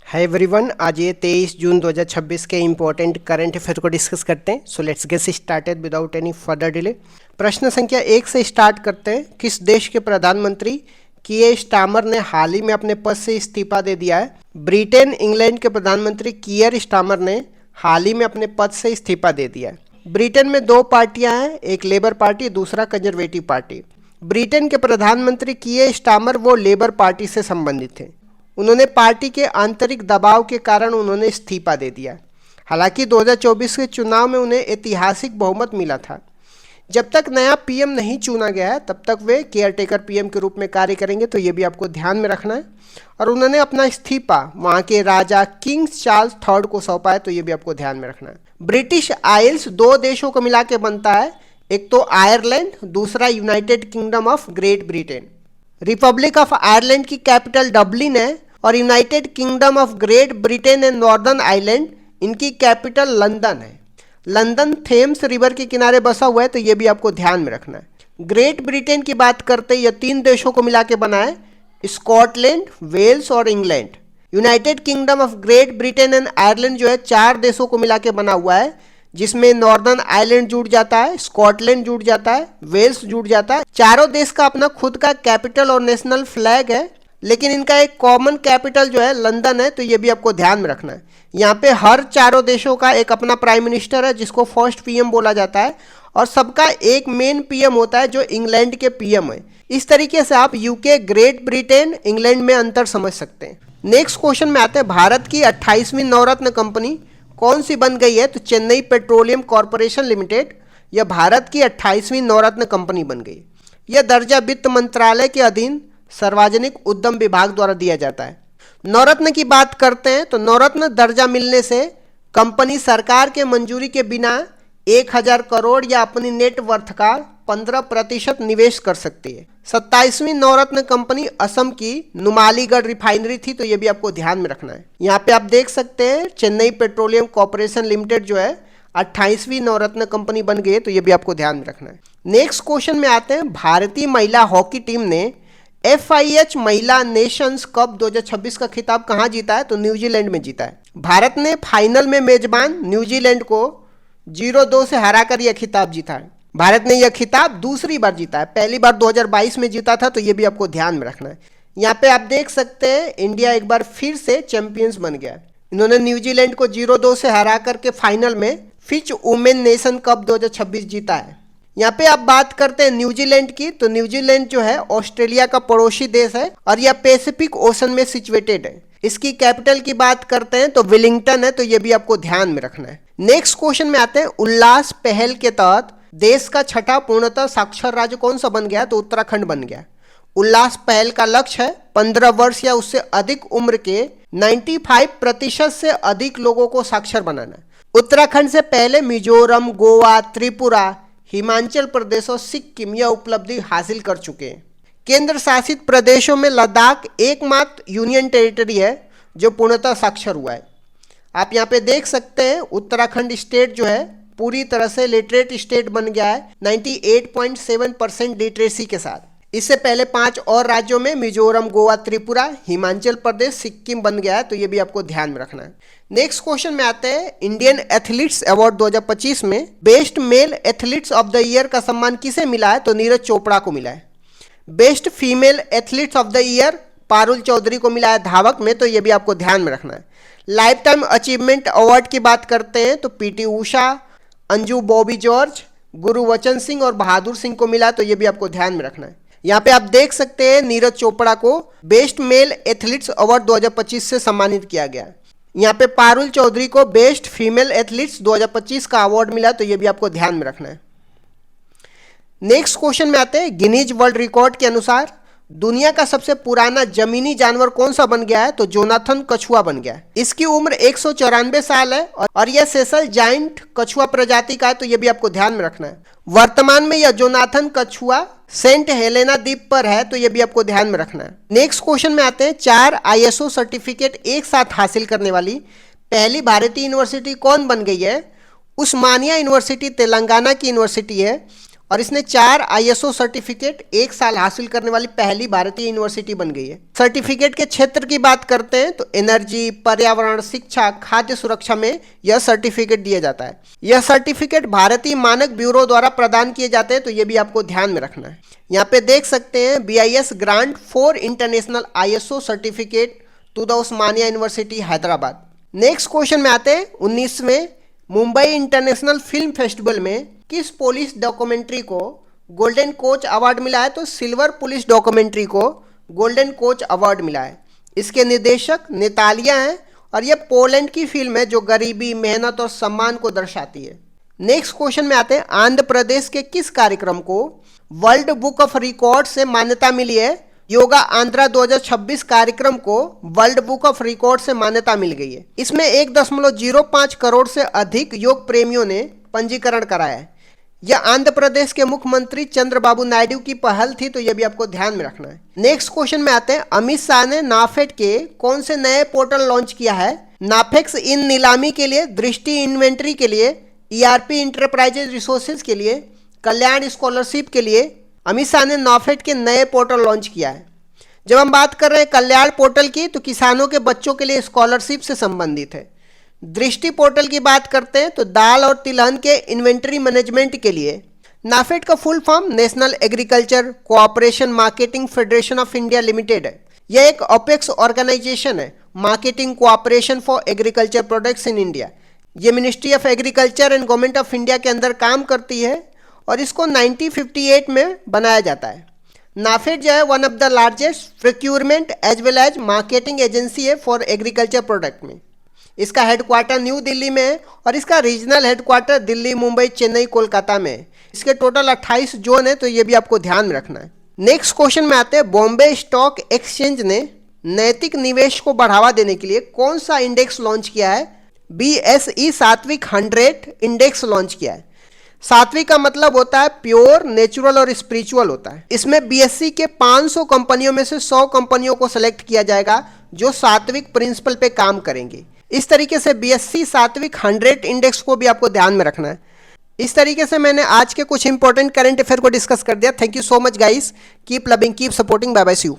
Hi everyone, आज ये 23 जून 2026 के इम्पोर्टेंट करंट अफेयर को डिस्कस करते हैं। So let's get started without any further delay. प्रश्न संख्या 1 से स्टार्ट करते हैं। किस देश के प्रधानमंत्री कीयर स्टारमर ने हाल ही में अपने पद से इस्तीफा दे दिया है? ब्रिटेन इंग्लैंड के प्रधानमंत्री कीयर स्टारमर ने हाल ही में अपने पद से इस्तीफा दे दिया है। ब्रिटेन में दो पार्टियां हैं, एक लेबर पार्टी, दूसरा कंजर्वेटिव पार्टी। ब्रिटेन के प्रधानमंत्री कीयर स्टारमर वो लेबर पार्टी से संबंधित थे। उन्होंने पार्टी के आंतरिक दबाव के कारण उन्होंने इस्तीफा दे दिया। हालांकि 2024 के चुनाव में उन्हें ऐतिहासिक बहुमत मिला था। जब तक नया पीएम नहीं चुना गया है तब तक वे केयरटेकर पीएम के रूप में कार्य करेंगे, तो ये भी आपको ध्यान में रखना है। और उन्होंने अपना इस्तीफा वहाँ के राजा किंग चार्ल्स थर्ड को सौंपा है, तो ये भी आपको ध्यान में रखना है। ब्रिटिश आइल्स दो देशों को मिला के बनता है, एक तो आयरलैंड, दूसरा United kingdom of great Britain. Republic of Ireland की कैपिटल डबलिन है और United kingdom of great Britain and northern island इनकी कैपिटल लंदन है। लंदन थेम्स रिवर के किनारे बसा हुआ है, तो ये भी आपको ध्यान में रखना है। ग्रेट ब्रिटेन की बात करते हैं, यह तीन देशों को मिला के बना है, स्कॉटलैंड, वेल्स और England. United kingdom of great Britain and Ireland जो है चार देशों को मिला के बना हुआ है, जिसमें नॉर्दर्न आइलैंड जुड़ जाता है, स्कॉटलैंड जुड़ जाता है, वेल्स जुड़ जाता है। चारों देश का अपना खुद का कैपिटल और नेशनल फ्लैग है, लेकिन इनका एक कॉमन कैपिटल जो है लंदन है, तो ये भी आपको ध्यान में रखना है। यहाँ पे हर चारों देशों का एक अपना प्राइम मिनिस्टर है, जिसको फर्स्ट पीएम बोला जाता है, और सबका एक मेन पीएम होता है जो इंग्लैंड के पीएम है। इस तरीके से आप यूके, ग्रेट ब्रिटेन, इंग्लैंड में अंतर समझ सकते हैं। नेक्स्ट क्वेश्चन में आते हैं, भारत की 28वीं नवरत्न कंपनी कौन सी बन गई है? तो चेन्नई पेट्रोलियम कॉरपोरेशन लिमिटेड, यह भारत की 28वीं नवरत्न कंपनी बन गई। यह दर्जा वित्त मंत्रालय के अधीन सार्वजनिक उद्यम विभाग द्वारा दिया जाता है। नवरत्न की बात करते हैं तो नवरत्न दर्जा मिलने से कंपनी सरकार के मंजूरी के बिना 1000 करोड़ या अपनी नेटवर्थ का 15% निवेश कर सकती है। 27वीं नवरत्न कंपनी असम की नुमालीगढ़ रिफाइनरी थी, तो ये भी आपको ध्यान में रखना है। यहाँ पे आप देख सकते हैं चेन्नई पेट्रोलियम कॉरपोरेशन लिमिटेड जो है 28वीं नवरत्न कंपनी बन गई है, तो ये भी आपको ध्यान में रखना है। नेक्स्ट क्वेश्चन में आते हैं, भारतीय महिला हॉकी टीम ने FIH महिला नेशंस कप 2026 का खिताब कहां जीता है? तो न्यूजीलैंड में जीता है। भारत ने फाइनल में मेजबान न्यूजीलैंड को 0-2 से हराकर यह खिताब जीता है। भारत ने यह खिताब दूसरी बार जीता है, पहली बार 2022 में जीता था, तो यह भी आपको ध्यान में रखना है। यहाँ पे आप देख सकते हैं इंडिया एक बार फिर से चैंपियंस बन गया। इन्होंने न्यूजीलैंड को 0-2 से हरा करके फाइनल में फिच वुमेन नेशन कप 2026 जीता है। यहाँ पे आप बात करते हैं न्यूजीलैंड की, तो न्यूजीलैंड जो है ऑस्ट्रेलिया का पड़ोसी देश है और यह पैसिफिक ओशन में सिचुएटेड है। इसकी कैपिटल की बात करते हैं तो वेलिंगटन है, तो ये भी आपको ध्यान में रखना है। नेक्स्ट क्वेश्चन में आते हैं, उल्लास पहल के तहत देश का छठा पूर्णतः साक्षर राज्य कौन सा बन गया? तो उत्तराखंड बन गया। उल्लास पहल का लक्ष्य है 15 वर्ष या उससे अधिक उम्र के 95% से अधिक लोगों को साक्षर बनाना। उत्तराखंड से पहले मिजोरम, गोवा, त्रिपुरा, हिमाचल प्रदेश और सिक्किम यह उपलब्धि हासिल कर चुके हैं। केंद्र शासित प्रदेशों में लद्दाख एकमात्र यूनियन टेरिटरी है जो पूर्णतः साक्षर हुआ है। आप यहाँ पे देख सकते हैं उत्तराखंड स्टेट जो है पूरी तरह से लिटरेट स्टेट बन गया है 98.7% लिटरेसी के साथ। इससे पहले 5 और राज्यों में मिजोरम, गोवा, त्रिपुरा, हिमाचल प्रदेश, सिक्किम बन गया है, तो ये भी आपको ध्यान में रखना है। नेक्स्ट क्वेश्चन में आते हैं, इंडियन एथलीट्स अवार्ड 2025 में best male athletes of the year का सम्मान किसे मिला है? तो नीरज चोपड़ा को मिला है। Best female athletes of the year Parul Chaudhary को मिला है धावक में, तो ये भी आपको ध्यान में रखना है। लाइफ टाइम अचीवमेंट अवार्ड की बात करते हैं तो PT ऊषा, अंजू बॉबी जॉर्ज, गुरुवचन सिंह और बहादुर सिंह को मिला, तो ये भी आपको ध्यान में रखना है। यहाँ पे आप देख सकते हैं नीरज चोपड़ा को बेस्ट मेल एथलीट्स अवार्ड 2025 से सम्मानित किया गया। यहाँ पे पारुल चौधरी को बेस्ट फीमेल एथलीट्स 2025 का अवार्ड मिला, तो ये भी आपको ध्यान में रखना है। नेक्स्ट क्वेश्चन में आते हैं, गिनीज वर्ल्ड रिकॉर्ड के अनुसार दुनिया का सबसे पुराना जमीनी जानवर कौन सा बन गया है? तो जोनाथन कछुआ बन गया है। इसकी उम्र 194 साल है और यह सेशल जाइंट कछुआ प्रजाति का है, तो यह भी आपको ध्यान में रखना है। वर्तमान में यह जोनाथन कछुआ सेंट हेलेना द्वीप पर है, तो यह भी आपको ध्यान में रखना है। नेक्स्ट क्वेश्चन में आते हैं, 4 ISO सर्टिफिकेट एक साथ हासिल करने वाली पहली भारतीय यूनिवर्सिटी कौन बन गई है? उस्मानिया यूनिवर्सिटी तेलंगाना की यूनिवर्सिटी है और इसने 4 ISO सर्टिफिकेट एक साल हासिल करने वाली पहली भारतीय यूनिवर्सिटी बन गई है। सर्टिफिकेट के क्षेत्र की बात करते हैं तो एनर्जी, पर्यावरण, शिक्षा, खाद्य सुरक्षा में यह सर्टिफिकेट दिया जाता है। यह सर्टिफिकेट भारतीय मानक ब्यूरो द्वारा प्रदान किए जाते हैं, तो ये भी आपको ध्यान में रखना है। यहाँ पे देख सकते हैं BIS grant 4 international ISO certificate to the Osmania university Hyderabad. Next question में आते हैं 19वें मुंबई इंटरनेशनल फिल्म फेस्टिवल में किस पुलिस डॉक्यूमेंट्री को गोल्डन कोच अवार्ड मिला है? तो सिल्वर पुलिस डॉक्यूमेंट्री को गोल्डन कोच अवार्ड मिला है। इसके निर्देशक नेतालिया हैं और यह पोलैंड की फिल्म है जो गरीबी, मेहनत और सम्मान को दर्शाती है। नेक्स्ट क्वेश्चन में आते हैं आंध्र प्रदेश के किस कार्यक्रम को वर्ल्ड बुक ऑफ रिकॉर्ड से मान्यता मिली है? योगा आंध्रा 2026 कार्यक्रम को वर्ल्ड बुक ऑफ रिकॉर्ड से मान्यता मिल गई है। इसमें 1.05 करोड़ से अधिक योग प्रेमियों ने पंजीकरण कराया है। यह आंध्र प्रदेश के मुख्यमंत्री चंद्रबाबू नायडू की पहल थी, तो यह भी आपको ध्यान में रखना है। नेक्स्ट क्वेश्चन में आते हैं अमित शाह ने नाफेड के कौन से नए पोर्टल लॉन्च किया है? नाफेक्स इन नीलामी के लिए, दृष्टि इन्वेंट्री के लिए, ERP इंटरप्राइजेज रिसोर्सेज के लिए, कल्याण स्कॉलरशिप के लिए अमित शाह ने नाफेड के नए पोर्टल लॉन्च किया है। जब हम बात कर रहे हैं कल्याण पोर्टल की, तो किसानों के बच्चों के लिए स्कॉलरशिप से संबंधित है। दृष्टि पोर्टल की बात करते हैं तो दाल और तिलहन के इन्वेंट्री मैनेजमेंट के लिए। नाफेड का full form national agriculture cooperation marketing federation of India limited है। यह एक ओपेक्स ऑर्गेनाइजेशन है, marketing cooperation for agriculture products in India. ये ministry of agriculture and government of India के अंदर काम करती है और इसको 1958 में बनाया जाता है। नाफेड जो है one of the largest procurement as well as marketing agency है फॉर एग्रीकल्चर प्रोडक्ट में। इसका हेडक्वार्टर न्यू दिल्ली में है और इसका रीजनल हेडक्वार्टर दिल्ली, मुंबई, चेन्नई, कोलकाता में है। इसके टोटल 28 जोन है, तो ये भी आपको ध्यान में रखना है। नेक्स्ट क्वेश्चन में आते हैं बॉम्बे स्टॉक एक्सचेंज ने नैतिक निवेश को बढ़ावा देने के लिए कौन सा इंडेक्स लॉन्च किया है? BSE सात्विक 100 इंडेक्स लॉन्च किया है। सात्विक का मतलब होता है प्योर, नेचुरल और स्पिरिचुअल होता है। इसमें BSE के 500 कंपनियों में से 100 कंपनियों को सिलेक्ट किया जाएगा जो सात्विक प्रिंसिपल पे काम करेंगे। इस तरीके से BSE सात्विक 100 इंडेक्स को भी आपको ध्यान में रखना है। इस तरीके से मैंने आज के कुछ इंपॉर्टेंट करंट अफेयर को डिस्कस कर दिया। Thank you so much guys, keep loving, keep supporting, bye bye, see you.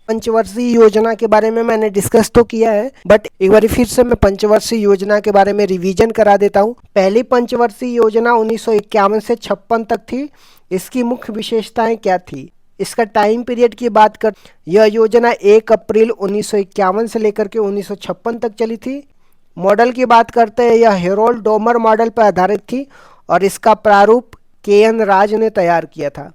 पंचवर्षीय योजना के बारे में मैंने डिस्कस तो किया है, बट एक बार फिर से मैं पंचवर्षीय योजना के बारे में रिवीजन करा देता हूँ। पहली पंचवर्षीय योजना 1951 से 56 तक थी। इसकी मुख्य विशेषताएं क्या थी? इसका टाइम पीरियड की बात कर, यह योजना 1 अप्रैल 1951 से लेकर के 1956 तक चली थी। मॉडल की बात करते हैं, यह हेरोल्ड डोमर मॉडल पर आधारित थी और इसका प्रारूप KN राज ने तैयार किया था।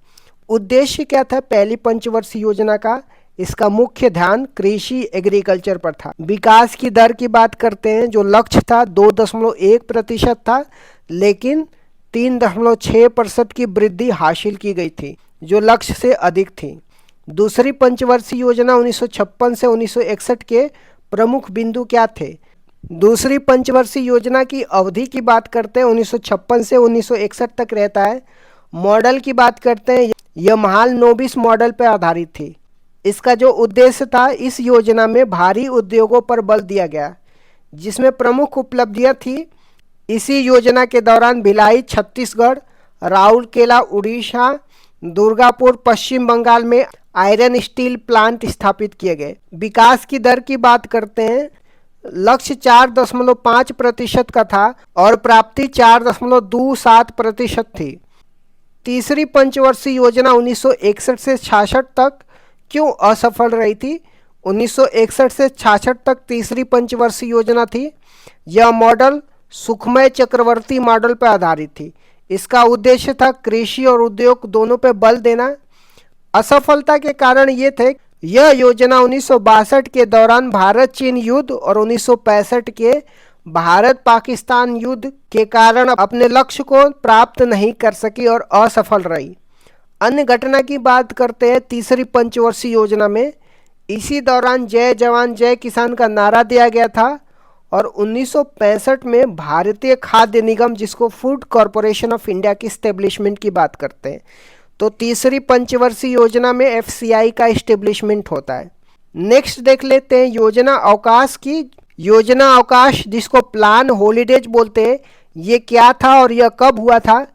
उद्देश्य क्या था पहली पंचवर्षीय योजना का? इसका मुख्य ध्यान कृषि एग्रीकल्चर पर था। विकास की दर की बात करते हैं, जो लक्ष्य था 2.1% था, लेकिन 3.6% की वृद्धि हासिल की गई थी, जो लक्ष्य से अधिक थी। दूसरी पंचवर्षीय योजना 1956 से 1961 के प्रमुख बिंदु क्या थे? दूसरी पंचवर्षीय योजना की अवधि की बात करते हैं 1956 से 1961 तक रहता है। मॉडल की बात करते हैं, यह महालनोबिस मॉडल पर आधारित थी। इसका जो उद्देश्य था, इस योजना में भारी उद्योगों पर बल दिया गया, जिसमें प्रमुख उपलब्धियां थी। इसी योजना के दौरान भिलाई छत्तीसगढ़, राउरकेला उड़ीसा, दुर्गापुर पश्चिम बंगाल में आयरन स्टील प्लांट स्थापित किए गए। विकास की दर की बात करते हैं, लक्ष्य 4.5% का था और प्राप्ति 4.27% थी। तीसरी पंचवर्षीय योजना 1961 से 66 तक क्यों असफल रही थी? 1961 से 66 तक तीसरी पंचवर्षीय योजना थी। यह मॉडल सुखमय चक्रवर्ती मॉडल पर आधारित थी। इसका उद्देश्य था कृषि और उद्योग दोनों पर बल देना। असफलता के कारण ये थे, यह योजना 1962 के दौरान भारत चीन युद्ध और 1965 के भारत पाकिस्तान युद्ध के कारण अपने लक्ष्य को प्राप्त नहीं कर सकी और असफल रही। अन्य घटना की बात करते हैं तीसरी पंचवर्षीय योजना में, इसी दौरान जय जवान जय किसान का नारा दिया गया था और 1965 में भारतीय खाद्य निगम, जिसको फूड कॉरपोरेशन ऑफ इंडिया की स्टेब्लिशमेंट की बात करते हैं, तो तीसरी पंचवर्षीय योजना में FCI का इस्टेब्लिशमेंट होता है। नेक्स्ट देख लेते हैं योजना अवकाश की। योजना अवकाश, जिसको प्लान हॉलीडेज बोलते हैं, ये क्या था और यह कब हुआ था?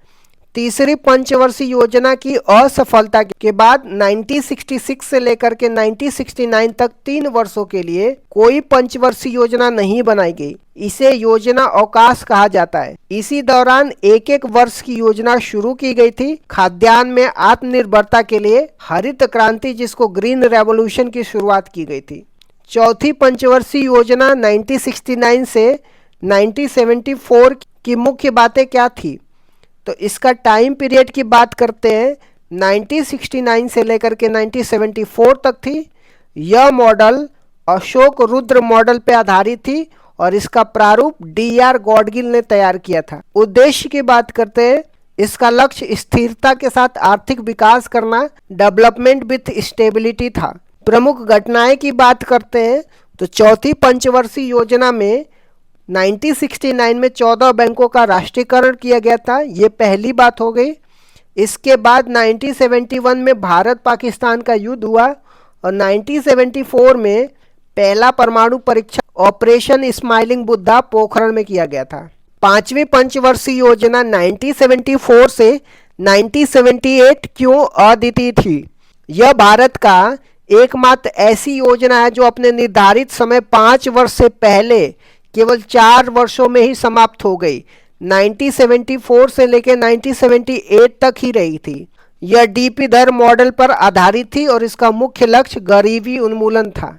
तीसरी पंचवर्षीय योजना की असफलता के बाद 1966 से लेकर के 1969 तक 3 वर्षों के लिए कोई पंचवर्षीय योजना नहीं बनाई गई। इसे योजना अवकाश कहा जाता है। इसी दौरान एक एक वर्ष की योजना शुरू की गई थी। खाद्यान्न में आत्मनिर्भरता के लिए हरित क्रांति, जिसको ग्रीन रेवोल्यूशन की शुरुआत की गई थी। चौथी पंचवर्षीय योजना 1969 से 1974 की मुख्य बातें क्या थी? तो इसका टाइम पीरियड की बात करते हैं, 1969 से लेकर के 1974 तक थी। यह मॉडल अशोक रुद्र मॉडल पर आधारित थी और इसका प्रारूप DR गॉडगिल ने तैयार किया था। उद्देश्य की बात करते हैं, इसका लक्ष्य स्थिरता के साथ आर्थिक विकास करना, डेवलपमेंट विथ स्टेबिलिटी था। प्रमुख घटनाएं की बात करते हैं तो चौथी पंचवर्षीय योजना में 1969 में 14 बैंकों का राष्ट्रीयकरण किया गया था। ये पहली बात हो गई। इसके बाद 1971 में भारत पाकिस्तान का युद्ध हुआ और 1974 में पहला परमाणु परीक्षण ऑपरेशन स्माइलिंग बुद्धा पोखरण में किया गया था। पांचवी पंचवर्षीय योजना 1974 से 1978 क्यों अद्वितीय थी? यह भारत का एकमात्र ऐसी योजना है जो अपने निर्धारित समय 5 वर्ष से पहले केवल 4 वर्षों में ही समाप्त हो गई। 1974 से लेकर 1978 तक ही रही थी। यह DP दर मॉडल पर आधारित थी और इसका मुख्य लक्ष्य गरीबी उन्मूलन था।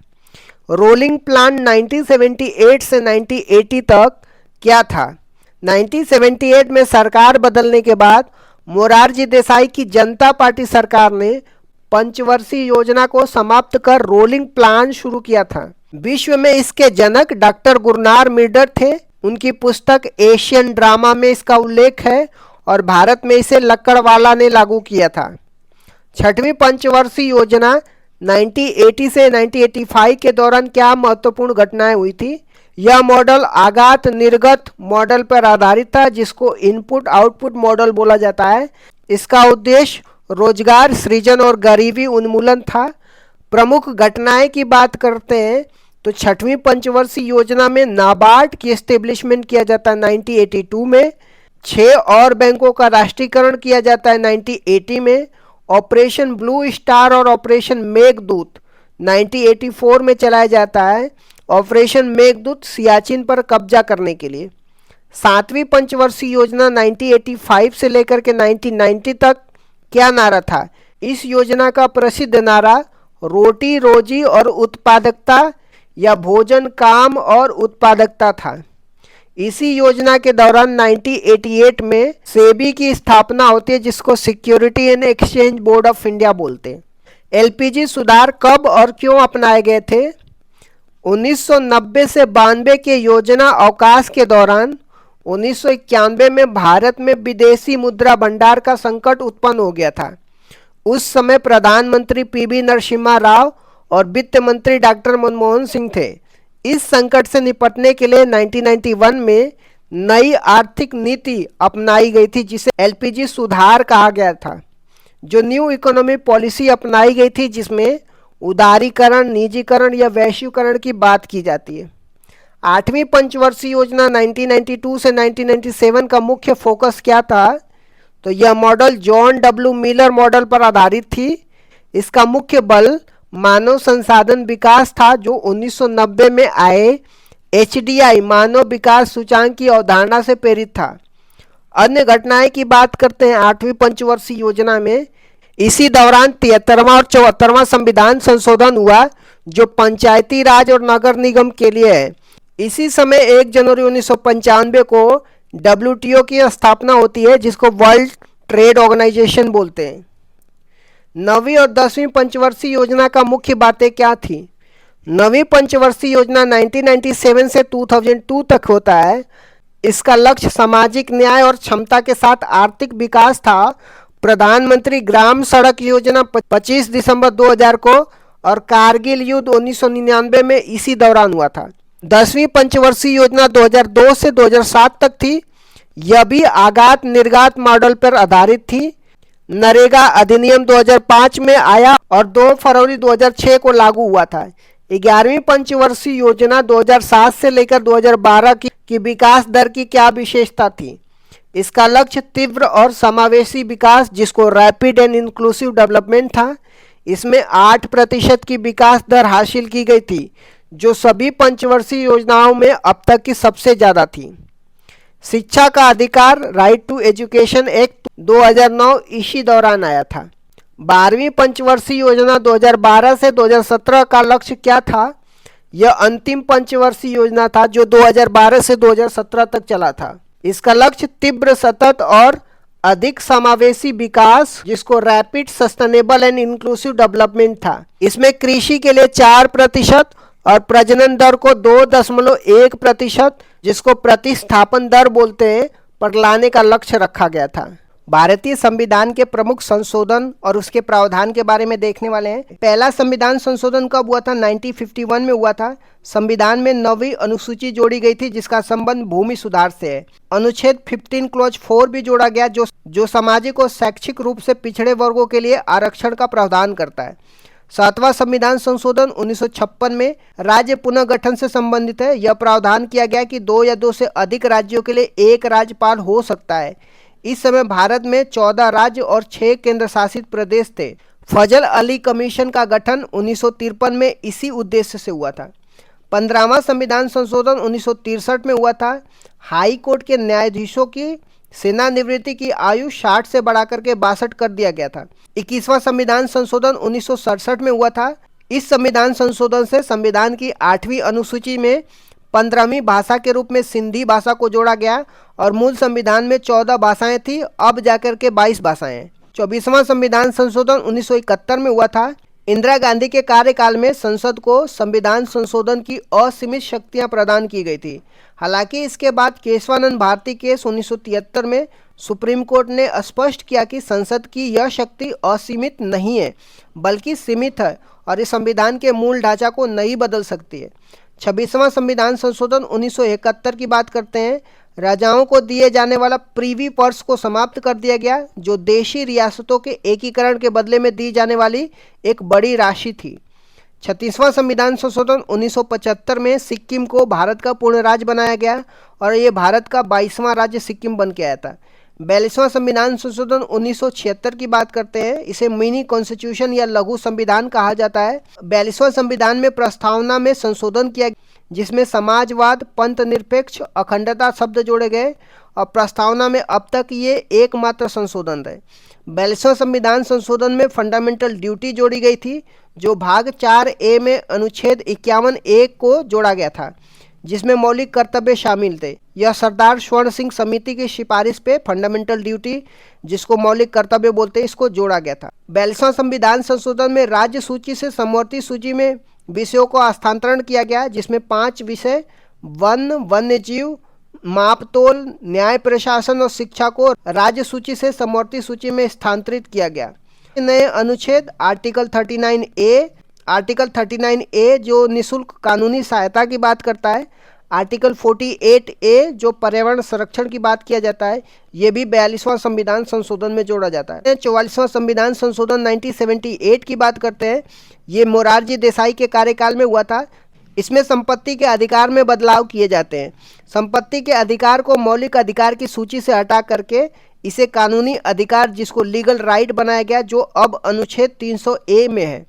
रोलिंग प्लान 1978 से 1980 तक क्या था? 1978 में सरकार बदलने के बाद मोरारजी देसाई की जनता पार्टी सरकार ने पंचवर्षीय योजना को समाप्त कर रोलिंग प्लान शुरू किया था। विश्व में इसके जनक डॉक्टर गुरनार मिर्डर थे। उनकी पुस्तक एशियन ड्रामा में इसका उल्लेख है और भारत में इसे लक्कड़वाला ने लागू किया था। छठवीं पंचवर्षीय योजना 1980 से 1985 के दौरान क्या महत्वपूर्ण घटनाएं हुई थी? यह मॉडल आगात निर्गत मॉडल पर आधारित था, जिसको इनपुट आउटपुट मॉडल बोला जाता है। इसका उद्देश्य रोजगार सृजन और गरीबी उन्मूलन था। प्रमुख घटनाएं की बात करते हैं तो छठवीं पंचवर्षीय योजना में नाबार्ड की एस्टेब्लिशमेंट किया जाता है 1982 में। 6 और बैंकों का राष्ट्रीयकरण किया जाता है 1980 में। ऑपरेशन ब्लू स्टार और ऑपरेशन मेघदूत 1984 में चलाया जाता है। ऑपरेशन मेघदूत सियाचिन पर कब्जा करने के लिए। 7वीं पंचवर्षीय योजना 1985 से लेकर के 1990 तक क्या नारा था? इस योजना का प्रसिद्ध नारा रोटी रोजी और उत्पादकता या भोजन काम और उत्पादकता था। इसी योजना के दौरान 1988 में सेबी की स्थापना होती है, जिसको security and exchange board of India बोलते हैं। LPG सुधार कब और क्यों अपनाए गए थे? 1990 से 92 के योजना अवकाश के दौरान 1991 में भारत में विदेशी मुद्रा भंडार का संकट उत्पन्न हो गया था। उस समय प्रधानमंत्री PV नरसिम्हा राव और वित्त मंत्री डॉक्टर मनमोहन सिंह थे। इस संकट से निपटने के लिए 1991 में नई आर्थिक नीति अपनाई गई थी, जिसे LPG सुधार कहा गया था। जो न्यू इकोनॉमी पॉलिसी अपनाई गई थी, जिसमें उदारीकरण, निजीकरण या वैश्वीकरण की बात की जाती है। 8वीं पंचवर्षीय योजना 1992 से 1997 का मुख्य फोकस क्या था? तो यह model John W Miller model पर आधारित थी। इसका मुख्य बल मानव संसाधन विकास था, जो 1990 में आए HDI मानव विकास सूचांक की अवधारणा से प्रेरित था। अन्य घटनाएं की बात करते हैं 8वीं पंचवर्षीय योजना में। इसी दौरान 73वां और 74वां संविधान संशोधन हुआ, जो पंचायती राज और नगर निगम के लिए है। इसी समय 1 जनवरी 1995 को WTO की स्थापना होती है, जिसको वर्ल्ड ट्रेड ऑर्गेनाइजेशन बोलते हैं। 9वीं और 10वीं पंचवर्षीय योजना का मुख्य बातें क्या थी? 9वीं पंचवर्षीय योजना 1997 से 2002 तक होता है। इसका लक्ष्य सामाजिक न्याय और क्षमता के साथ आर्थिक विकास था। प्रधानमंत्री ग्राम सड़क योजना 25 दिसंबर 2000 को और कारगिल युद्ध 1999 में इसी दौरान हुआ था। 10वीं पंचवर्षीय योजना 2002 से 2007 तक थी। यह भी आगात निर्गात मॉडल पर आधारित थी। नरेगा अधिनियम 2005 में आया और 2 फरवरी 2006 को लागू हुआ था। 11वीं पंचवर्षीय योजना 2007 से लेकर 2012 की विकास दर की क्या विशेषता थी? इसका लक्ष्य तीव्र और समावेशी विकास, जिसको रैपिड एंड इंक्लूसिव डेवलपमेंट था। इसमें 8% की विकास दर हासिल की गई थी, जो सभी पंचवर्षीय योजनाओं में अब तक की सबसे ज़्यादा थी। शिक्षा का अधिकार, राइट टू एजुकेशन एक्ट 2009 इसी दौरान आया था। 12वीं पंचवर्षीय योजना 2012 से 2017 का लक्ष्य क्या था? यह अंतिम पंचवर्षीय योजना था जो 2012 से 2017 तक चला था। इसका लक्ष्य तीव्र, सतत और अधिक समावेशी विकास, जिसको rapid, sustainable and inclusive development था। इसमें कृषि के लिए 4% और प्रजनन दर को 2.1%, जिसको प्रतिस्थापन दर बोलते हैं, पर लाने का लक्ष्य रखा गया था। भारतीय संविधान के प्रमुख संशोधन और उसके प्रावधान के बारे में देखने वाले हैं। पहला संविधान संशोधन कब हुआ था? 1951 में हुआ था। संविधान में 9वीं अनुसूची जोड़ी गई थी, जिसका संबंध भूमि सुधार से है। अनुच्छेद 15 क्लॉज 4 भी जोड़ा गया, जो सामाजिक और शैक्षिक रूप से पिछड़े वर्गों के लिए आरक्षण का प्रावधान करता है। 7वां संविधान संशोधन 1956 में राज्य पुनर्गठन से संबंधित है। यह प्रावधान किया गया कि 2 या 2 से अधिक राज्यों के लिए एक राज्यपाल हो सकता है। इस समय भारत में 14 राज्य और 6 केंद्र शासित प्रदेश थे। फजल अली कमीशन का गठन 1953 में इसी उद्देश्य से हुआ था। 15वां संविधान संशोधन 1963 में हुआ था। हाई कोर्ट के न्यायाधीशों की सेवानिवृत्ति की आयु 60 से बढ़ाकर के 62 कर दिया गया था। 21वां संविधान संशोधन 1967 में हुआ था। इस संविधान संशोधन से संविधान की 8वीं अनुसूची में 15वीं भाषा के रूप में सिंधी भाषा को जोड़ा गया और मूल संविधान में 14 भाषाएं थी, अब जाकर के 22 भाषाएं हैं। 24वां संविधान संशोधन 1971 में हुआ था। इंदिरा गांधी के कार्यकाल में संसद को संविधान संशोधन की असीमित शक्तियां प्रदान की गई थी। हालांकि इसके बाद केशवानंद भारती केस 1973 में सुप्रीम कोर्ट ने स्पष्ट किया कि संसद की यह शक्ति असीमित नहीं है, बल्कि सीमित है और इस संविधान के मूल ढांचा को नहीं बदल सकती है। 26वां संविधान संशोधन 1971 की बात करते हैं। राजाओं को दिए जाने वाला प्रीवी पर्स को समाप्त कर दिया गया, जो देशी रियासतों के एकीकरण के बदले में दी जाने वाली एक बड़ी राशि थी। 36वां संविधान संशोधन 1975 में सिक्किम को भारत का पूर्ण राज्य बनाया गया और ये भारत का 22वां राज्य सिक्किम बन के आया था। 42वां संविधान संशोधन 1976 की बात करते हैं। इसे मिनी कॉन्स्टिट्यूशन या लघु संविधान कहा जाता है। 42वां संविधान में प्रस्तावना में संशोधन किया, जिसमें समाजवाद, पंथ निरपेक्ष, अखंडता शब्द जोड़े गए और प्रस्तावना में अब तक ये एकमात्र संशोधन है। 42वां संविधान संशोधन में फंडामेंटल ड्यूटी जोड़ी गई थी, जो भाग 4A में अनुच्छेद 51A को जोड़ा गया था, जिसमें मौलिक कर्तव्य शामिल थे। यह सरदार स्वर्ण सिंह समिति की सिफारिश पे फंडामेंटल ड्यूटी, जिसको मौलिक कर्तव्य बोलते हैं, इसको जोड़ा गया था। 42वां संविधान संशोधन में राज्य सूची से समवर्ती सूची में विषयों को हस्तांतरण किया गया, जिसमें 5 विषय वन, वन्यजीव, मापतोल, न्याय प्रशासन और शिक्षा को राज्य सूची से समवर्ती सूची में स्थानांतरित किया गया। नए अनुच्छेद आर्टिकल 39A जो निःशुल्क कानूनी सहायता की बात करता है, आर्टिकल 48A जो पर्यावरण संरक्षण की बात किया जाता है, ये भी 42वां संविधान संशोधन में जोड़ा जाता है। 44वां संविधान संशोधन 1978 की बात करते हैं। ये मोरारजी देसाई के कार्यकाल में हुआ था। इसमें संपत्ति के अधिकार में बदलाव किए जाते हैं। संपत्ति के अधिकार को मौलिक अधिकार की सूची से हटा करके इसे कानूनी अधिकार, जिसको लीगल राइट बनाया गया, जो अब अनुच्छेद 300A में है।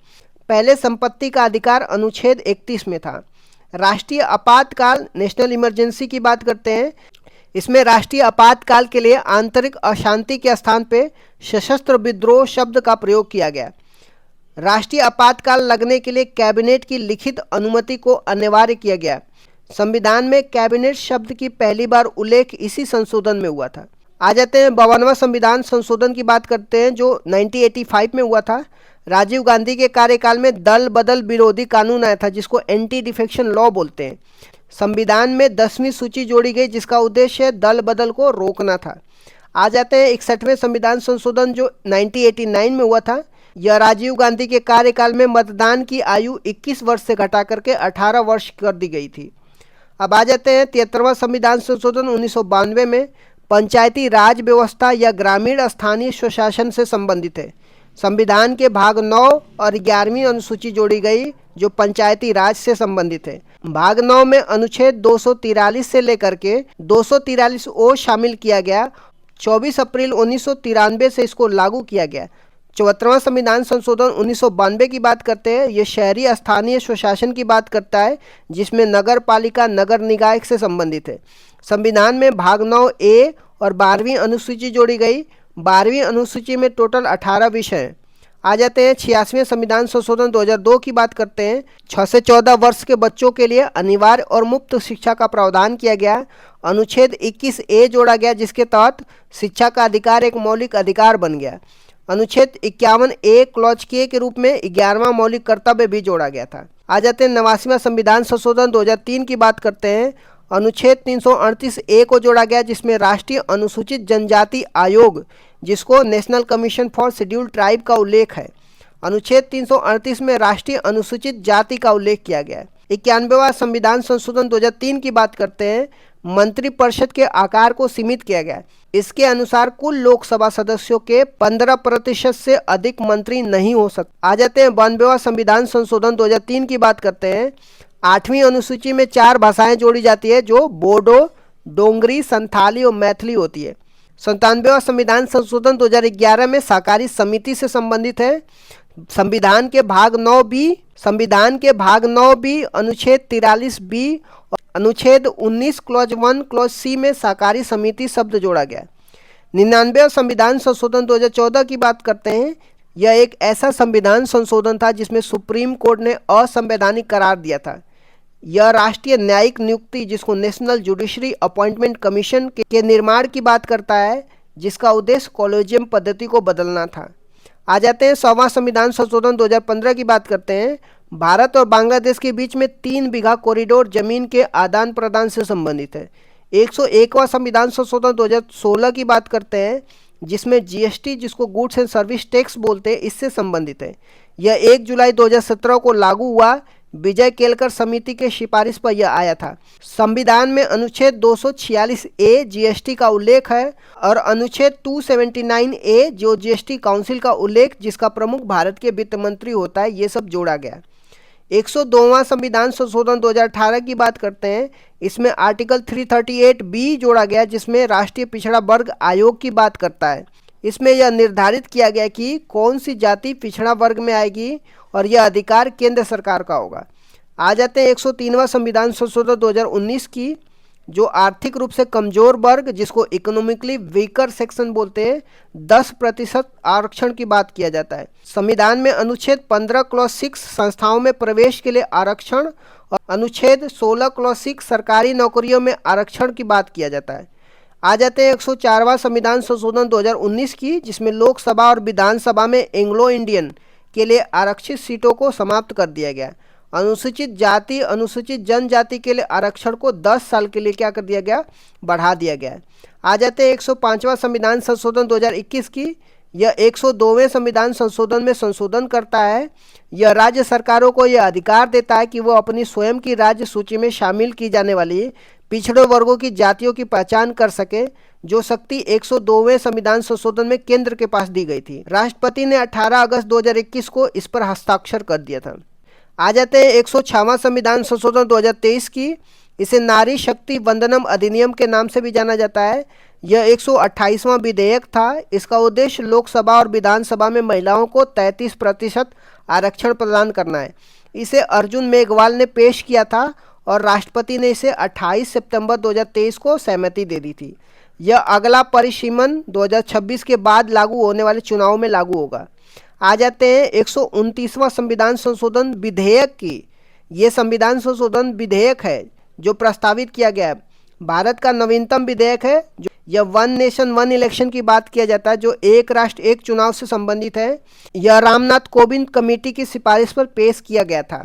पहले संपत्ति का अधिकार अनुच्छेद 31 में था। राष्ट्रीय आपातकाल, नेशनल इमरजेंसी की बात करते हैं। इसमें राष्ट्रीय आपातकाल के लिए आंतरिक अशांति के स्थान पे सशस्त्र विद्रोह शब्द का प्रयोग किया गया। राष्ट्रीय आपातकाल लगने के लिए कैबिनेट की लिखित अनुमति को अनिवार्य किया गया। संविधान में कैबिनेट शब्द की पहली बार उल्लेख इसी संशोधन में हुआ था। आ जाते हैं 52वां संविधान संशोधन की बात करते हैं, जो 1985 में हुआ था। राजीव गांधी के कार्यकाल में दल बदल विरोधी कानून आया था, जिसको एंटी डिफेक्शन लॉ बोलते हैं। संविधान में 10वीं सूची जोड़ी गई, जिसका उद्देश्य दल बदल को रोकना था। आ जाते हैं 61वें संविधान संशोधन, जो 1989 में हुआ था। यह राजीव गांधी के कार्यकाल में मतदान की आयु 21 वर्ष से घटा करके 18 वर्ष कर दी गई थी। अब आ जाते हैं 73वां संविधान संशोधन 1992 में। पंचायती राज व्यवस्था या ग्रामीण स्थानीय स्वशासन से संबंधित है। संविधान के भाग 9 और 11वीं अनुसूची जोड़ी गई, जो पंचायती राज से संबंधित है। भाग 9 में अनुच्छेद 243 से लेकर के 243O शामिल किया गया 24 अप्रैल 1993 से इसको लागू किया गया। 74वां संविधान संशोधन 1992 की बात करते हैं। ये शहरी स्थानीय स्वशासन की बात करता है, जिसमें नगर पालिका नगर निकाय से संबंधित है। संविधान में भाग 9A और 12वीं अनुसूची जोड़ी गई। 12वीं अनुसूची में टोटल 18 विषय हैं। आ जाते हैं 86वें संविधान संशोधन 2002 की बात करते हैं। 6 से 14 वर्ष के बच्चों के लिए अनिवार्य और मुफ्त शिक्षा का प्रावधान किया गया। अनुच्छेद 21A जोड़ा गया, जिसके तहत शिक्षा का अधिकार एक मौलिक अधिकार बन गया। अनुच्छेद 51A क्लॉज के रूप में 11वां मौलिक कर्तव्य भी जोड़ा गया था। आ जाते हैं 89वां संविधान संशोधन 2003 की बात करते हैं। अनुच्छेद 338A को जोड़ा गया, जिसमें राष्ट्रीय अनुसूचित जनजाति आयोग, जिसको national commission for scheduled tribe का उल्लेख है। अनुच्छेद 338 में राष्ट्रीय अनुसूचित जाति का उल्लेख किया गया है। 91वां संविधान संशोधन 2003 की बात करते हैं। मंत्रिपरिषद के आकार को सीमित किया गया। इसके अनुसार कुल लोकसभा सदस्यों के 15% से अधिक मंत्री नहीं हो सकते। आ जाते हैं 92वां संविधान संशोधन 2003 की बात करते हैं। 8वीं अनुसूची में 4 भाषाएं जोड़ी जाती है, जो बोडो, डोंगरी, संथाली और मैथिली होती है। 97वां संविधान संशोधन 2011 में सहकारी समिति से संबंधित है। संविधान के भाग 9B अनुच्छेद 43B और अनुच्छेद 19 क्लॉज 1 क्लॉज C में सहकारी समिति शब्द जोड़ा गया। 99वां संविधान संशोधन 2014 की बात करते हैं। यह एक ऐसा संविधान संशोधन था जिसमें सुप्रीम कोर्ट ने असंवैधानिक करार दिया था। यह राष्ट्रीय न्यायिक नियुक्ति, जिसको नेशनल जुडिशरी अपॉइंटमेंट कमीशन के निर्माण की बात करता है, जिसका उद्देश्य कॉलेजियम पद्धति को बदलना था। आ जाते हैं 100वां संविधान संशोधन 2015 की बात करते हैं। भारत और बांग्लादेश के बीच में 3 बीघा कॉरिडोर जमीन के आदान प्रदान से संबंधित है। 101वां संविधान संशोधन 2016 की बात करते हैं, जिसमें GST, जिसको गुड्स एंड सर्विस टैक्स बोलते हैं, इससे संबंधित है। यह 1 जुलाई 2017 को लागू हुआ। विजय केलकर समिति के सिफारिश पर यह आया था। संविधान में अनुच्छेद 246A GST का उल्लेख है और अनुच्छेद 279A जो GST काउंसिल का उल्लेख, जिसका प्रमुख भारत के वित्त मंत्री होता है, ये सब जोड़ा गया। 102वां संविधान संशोधन 2018 की बात करते हैं। इसमें आर्टिकल 338B जोड़ा गया, जिसमें राष्ट्रीय पिछड़ा वर्ग आयोग की बात करता है। इसमें यह निर्धारित किया गया कि कौन सी जाति पिछड़ा वर्ग में आएगी और यह अधिकार केंद्र सरकार का होगा। आ जाते हैं 103वां संविधान संशोधन 2019 की, जो आर्थिक रूप से कमजोर वर्ग, जिसको इकोनॉमिकली वीकर सेक्शन बोलते हैं, 10% आरक्षण की बात किया जाता है। संविधान में अनुच्छेद 15 क्लॉज 6 संस्थाओं में प्रवेश के लिए आरक्षण और अनुच्छेद 16 क्लॉज 6 सरकारी नौकरियों में आरक्षण की बात किया जाता है। आ जाते हैं 104वां संविधान संशोधन 2019 की, जिसमें लोकसभा और विधानसभा में एंग्लो इंडियन के लिए आरक्षित सीटों को समाप्त कर दिया गया। अनुसूचित जाति अनुसूचित जनजाति के लिए आरक्षण को 10 साल के लिए क्या कर दिया गया, बढ़ा दिया गया। आ जाते हैं 105वां संविधान संशोधन 2021 की। यह 102वें संविधान संशोधन में संशोधन करता है। यह राज्य सरकारों को यह अधिकार देता है कि वो अपनी स्वयं की राज्य सूची में शामिल की जाने वाली पिछड़े वर्गों की जातियों की पहचान कर सके, जो शक्ति 102वें संविधान संशोधन में केंद्र के पास दी गई थी। राष्ट्रपति ने 18 अगस्त 2021 को इस पर हस्ताक्षर कर दिया था। आ जाते हैं 106वां संविधान संशोधन 2023 की। इसे नारी शक्ति वंदनम अधिनियम के नाम से भी जाना जाता है। यह 128वां विधेयक था। इसका उद्देश्य लोकसभा और विधानसभा में महिलाओं को 33% आरक्षण प्रदान करना है। इसे अर्जुन मेघवाल ने पेश किया था और राष्ट्रपति ने इसे 28 सितंबर 2023 को सहमति दे दी थी। यह अगला परिसीमन 2026 के बाद लागू होने वाले चुनाव में लागू होगा। आ जाते हैं 129वां संविधान संशोधन विधेयक की। ये संविधान संशोधन विधेयक है जो प्रस्तावित किया गया है। भारत का नवीनतम विधेयक है। जो यह 1 नेशन 1 इलेक्शन की बात किया जाता है, जो एक राष्ट्र एक चुनाव से संबंधित है। यह रामनाथ कोविंद कमेटी की सिफारिश पर पेश किया गया था।